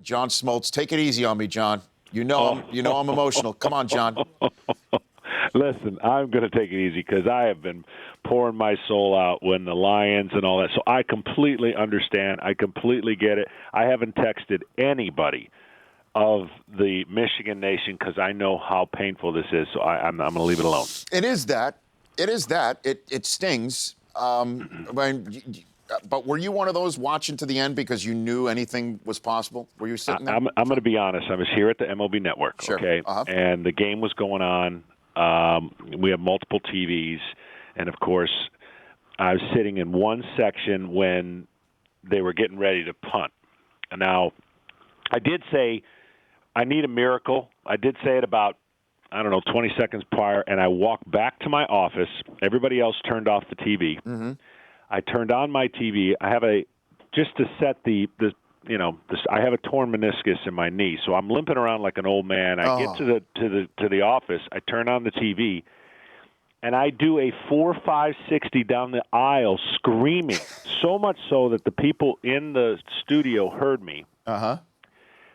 John Smoltz. Take it easy on me, John. You know I'm emotional. Come on, John. Listen, I'm going to take it easy because I have been pouring my soul out when the Lions and all that. So I completely understand. I completely get it. I haven't texted anybody of the Michigan Nation because I know how painful this is. So I'm going to leave it alone. It is that. It stings. But were you one of those watching to the end because you knew anything was possible? Were you sitting there? I'm going to be honest. I was here at the MLB Network, sure. Okay? And the game was going on. We have multiple TVs. And, of course, I was sitting in one section when they were getting ready to punt. And now, I did say I need a miracle. I did say it about, 20 seconds prior, and I walked back to my office. Everybody else turned off the TV. Mm-hmm. I turned on my TV. I have just to set I have a torn meniscus in my knee, so I'm limping around like an old man. I get to the office. I turn on the TV, and I do a 4.560 down the aisle, screaming so much so that the people in the studio heard me.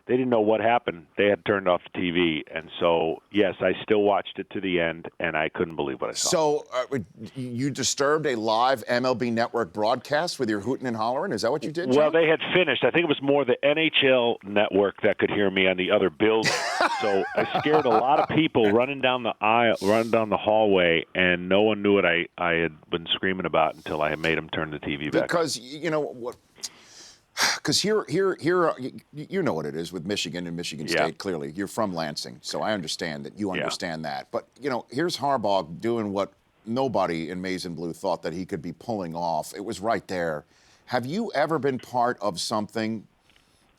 They didn't know what happened. They had turned off the TV. And so, yes, I still watched it to the end, and I couldn't believe what I saw. So you disturbed a live MLB Network broadcast with your hooting and hollering? Is that what you did, John? Well, they had finished. I think it was more the NHL network that could hear me on the other building. So I scared a lot of people running down the aisle, running down the hallway, and no one knew what I had been screaming about until I had made them turn the TV back. Because, you know what? Because here, you know what it is with Michigan and Michigan State, clearly. You're from Lansing, so I understand that you understand that. But, here's Harbaugh doing what nobody in Maize and Blue thought that he could be pulling off. It was right there. Have you ever been part of something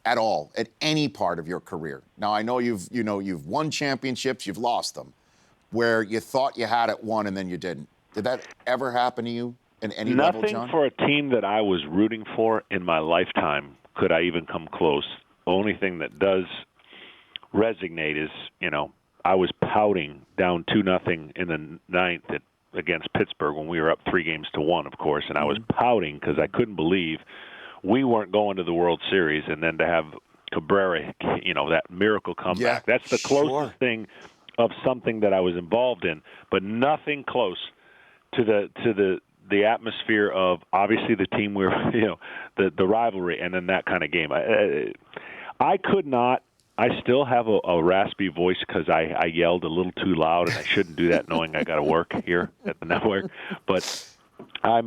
at all, at any part of your career? Now, I know you've won championships, you've lost them, where you thought you had it won and then you didn't. Did that ever happen to you? Any level, John? Nothing for a team that I was rooting for in my lifetime could I even come close. The only thing that does resonate is, I was pouting down 2-0 in the ninth against Pittsburgh when we were up 3-1, of course, and I was pouting because I couldn't believe we weren't going to the World Series, and then to have Cabrera, that miracle comeback. That's the closest thing of something that I was involved in, but nothing close to the atmosphere of obviously the team we were, the rivalry, and then that kind of game. I could not. I still have a raspy voice because I yelled a little too loud, and I shouldn't do that knowing I got to work here at the network. But I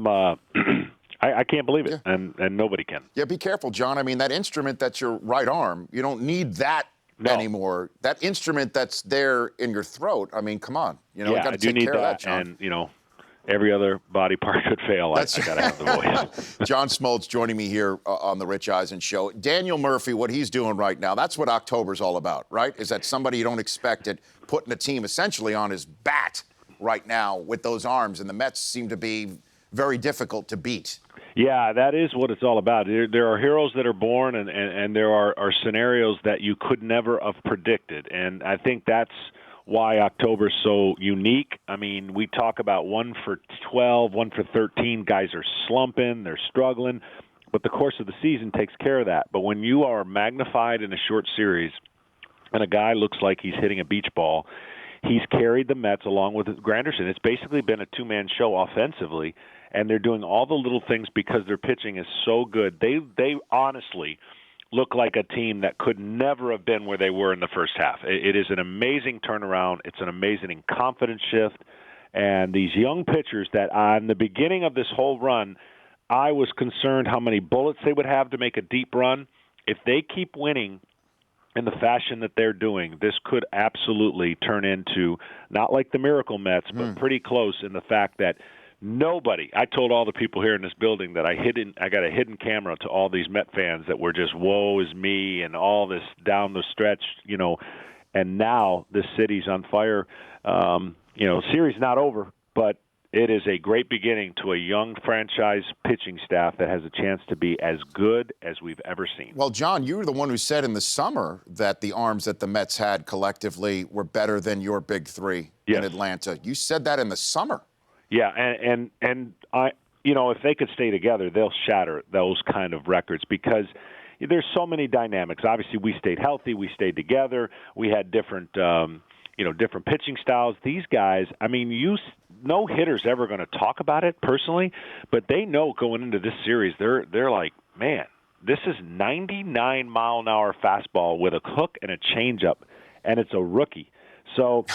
can't believe it, and nobody can. Yeah, be careful, John. I mean, that instrument that's your right arm, you don't need that anymore. That instrument that's there in your throat, I mean, come on. You got to take care of that, John. And, every other body part could fail. I got to have the voice. John Smoltz joining me here on the Rich Eisen Show. Daniel Murphy, what he's doing right now, that's what October's all about, right? Is that somebody you don't expect it putting a team essentially on his bat right now with those arms, and the Mets seem to be very difficult to beat. Yeah, that is what it's all about. There are heroes that are born, and there are scenarios that you could never have predicted, and I think that's why October's so unique. I mean, we talk about 1 for 12, 1 for 13. Guys are slumping, they're struggling, but the course of the season takes care of that. But when you are magnified in a short series and a guy looks like he's hitting a beach ball, he's carried the Mets along with Granderson. It's basically been a two-man show offensively, and they're doing all the little things because their pitching is so good. They honestly look like a team that could never have been where they were in the first half. It is an amazing turnaround. It's an amazing confidence shift. And these young pitchers that on the beginning of this whole run, I was concerned how many bullets they would have to make a deep run. If they keep winning in the fashion that they're doing, this could absolutely turn into not like the Miracle Mets, but pretty close in the fact that nobody. I told all the people here in this building that I got a hidden camera to all these Met fans that were just woe is me and all this down the stretch, and now this city's on fire. Series not over, but it is a great beginning to a young franchise pitching staff that has a chance to be as good as we've ever seen. Well, John, you were the one who said in the summer that the arms that the Mets had collectively were better than your big three in Atlanta. You said that in the summer. Yeah, and I, if they could stay together, they'll shatter those kind of records because, there's so many dynamics. Obviously, we stayed healthy. We stayed together. We had different different pitching styles. These guys, I mean, no hitter's ever going to talk about it personally, but they know going into this series, they're like, man, this is 99-mile-an-hour fastball with a hook and a changeup, and it's a rookie. So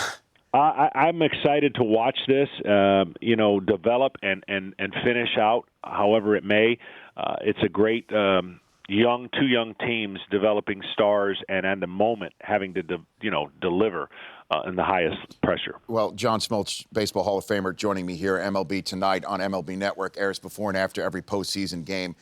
I'm excited to watch this, develop and finish out however it may. It's a great two young teams developing stars, and at the moment having to deliver in the highest pressure. Well, John Smoltz, Baseball Hall of Famer, joining me here. MLB Tonight on MLB Network airs before and after every postseason game.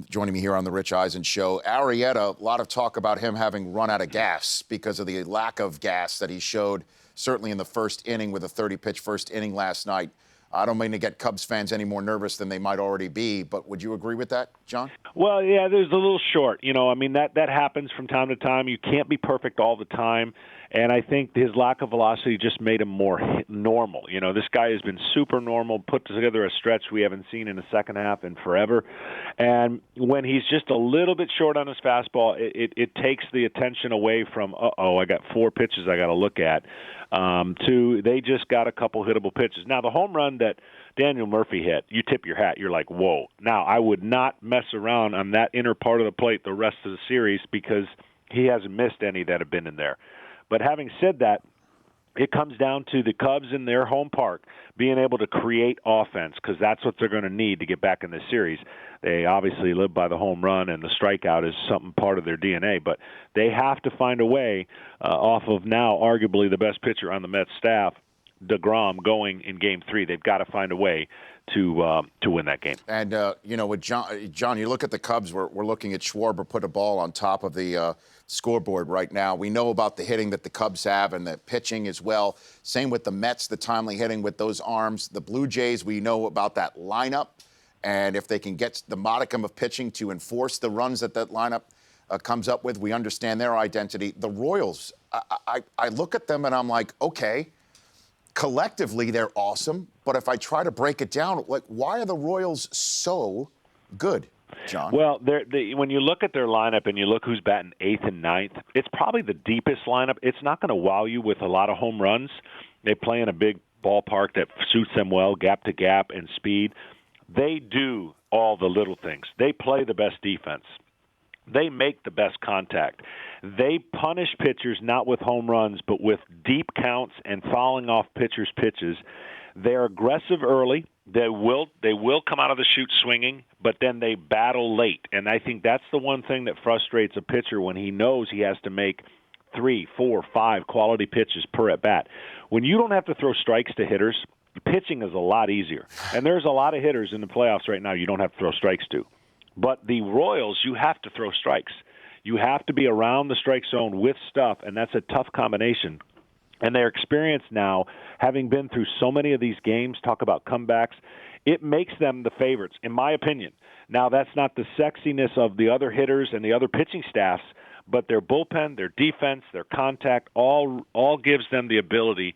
Joining me here on the Rich Eisen Show. Arrieta, a lot of talk about him having run out of gas because of the lack of gas that he showed, certainly in the first inning with a 30-pitch first inning last night. I don't mean to get Cubs fans any more nervous than they might already be, but would you agree with that, John? Well, yeah, there's a little short. I mean, that happens from time to time. You can't be perfect all the time. And I think his lack of velocity just made him more normal. This guy has been super normal, put together a stretch we haven't seen in the second half in forever. And when he's just a little bit short on his fastball, it takes the attention away from, I got 4 pitches I got to look at, to they just got a couple hittable pitches. Now, the home run that Daniel Murphy hit, you tip your hat. You're like, whoa. Now, I would not mess around on that inner part of the plate the rest of the series because he hasn't missed any that have been in there. But having said that, it comes down to the Cubs in their home park being able to create offense because that's what they're going to need to get back in this series. They obviously live by the home run, and the strikeout is something part of their DNA. But they have to find a way off of now arguably the best pitcher on the Mets staff, DeGrom, going in Game 3. They've got to find a way to win that game. And, with John, you look at the Cubs, we're looking at Schwarber put a ball on top of the scoreboard right now. We know about the hitting that the Cubs have and the pitching as well. Same with the Mets, the timely hitting with those arms. The Blue Jays, we know about that lineup. And if they can get the modicum of pitching to enforce the runs that lineup comes up with, we understand their identity. The Royals, I look at them and I'm like, okay, collectively they're awesome. But if I try to break it down, like, why are the Royals so good, John? Well, when you look at their lineup and you look who's batting 8th and 9th, it's probably the deepest lineup. It's not going to wow you with a lot of home runs. They play in a big ballpark that suits them well, gap to gap and speed. They do all the little things. They play the best defense. They make the best contact. They punish pitchers not with home runs, but with deep counts and fouling off pitchers' pitches. They're aggressive early. They will come out of the chute swinging, but then they battle late. And I think that's the one thing that frustrates a pitcher when he knows he has to make 3, 4, 5 quality pitches per at bat. When you don't have to throw strikes to hitters, pitching is a lot easier. And there's a lot of hitters in the playoffs right now you don't have to throw strikes to. But the Royals, you have to throw strikes. You have to be around the strike zone with stuff, and that's a tough combination. And their experience now, having been through so many of these games, talk about comebacks, it makes them the favorites, in my opinion. Now, that's not the sexiness of the other hitters and the other pitching staffs, but their bullpen, their defense, their contact, all gives them the ability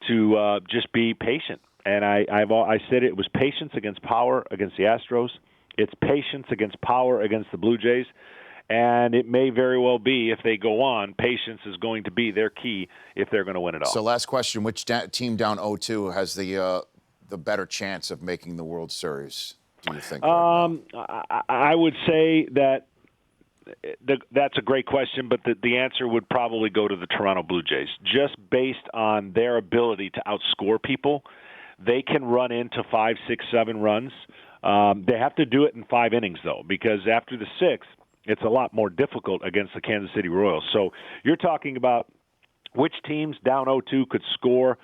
to just be patient. And I said it was patience against power against the Astros. It's patience against power against the Blue Jays. And it may very well be, if they go on, patience is going to be their key if they're going to win it all. So last question, which team down 0-2 has the better chance of making the World Series, do you think? I would say that that's a great question, but the answer would probably go to the Toronto Blue Jays. Just based on their ability to outscore people, they can run into 5, 6, 7 runs. They have to do it in 5 innings, though, because after the 6th, it's a lot more difficult against the Kansas City Royals. So you're talking about which teams down 0-2 could score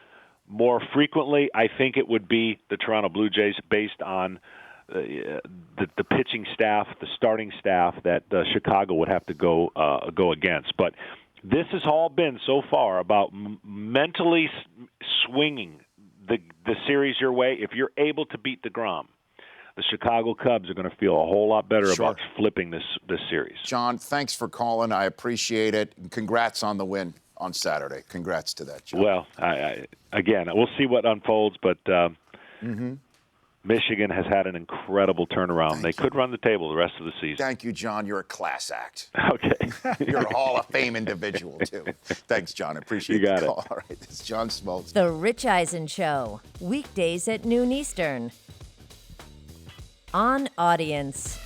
more frequently. I think it would be the Toronto Blue Jays based on the pitching staff, the starting staff that Chicago would have to go against. But this has all been so far about mentally swinging the series your way. If you're able to beat DeGrom, the Chicago Cubs are going to feel a whole lot better about flipping this series. John, thanks for calling. I appreciate it. And congrats on the win on Saturday. Congrats to that, John. Well, again, we'll see what unfolds, but Michigan has had an incredible turnaround. They could run the table the rest of the season. Thank you, John. You're a class act. Okay. You're a Hall of Fame individual, too. Thanks, John. I appreciate You got the it. call. All right, this is John Smoltz. The Rich Eisen Show, weekdays at noon Eastern. On Audience.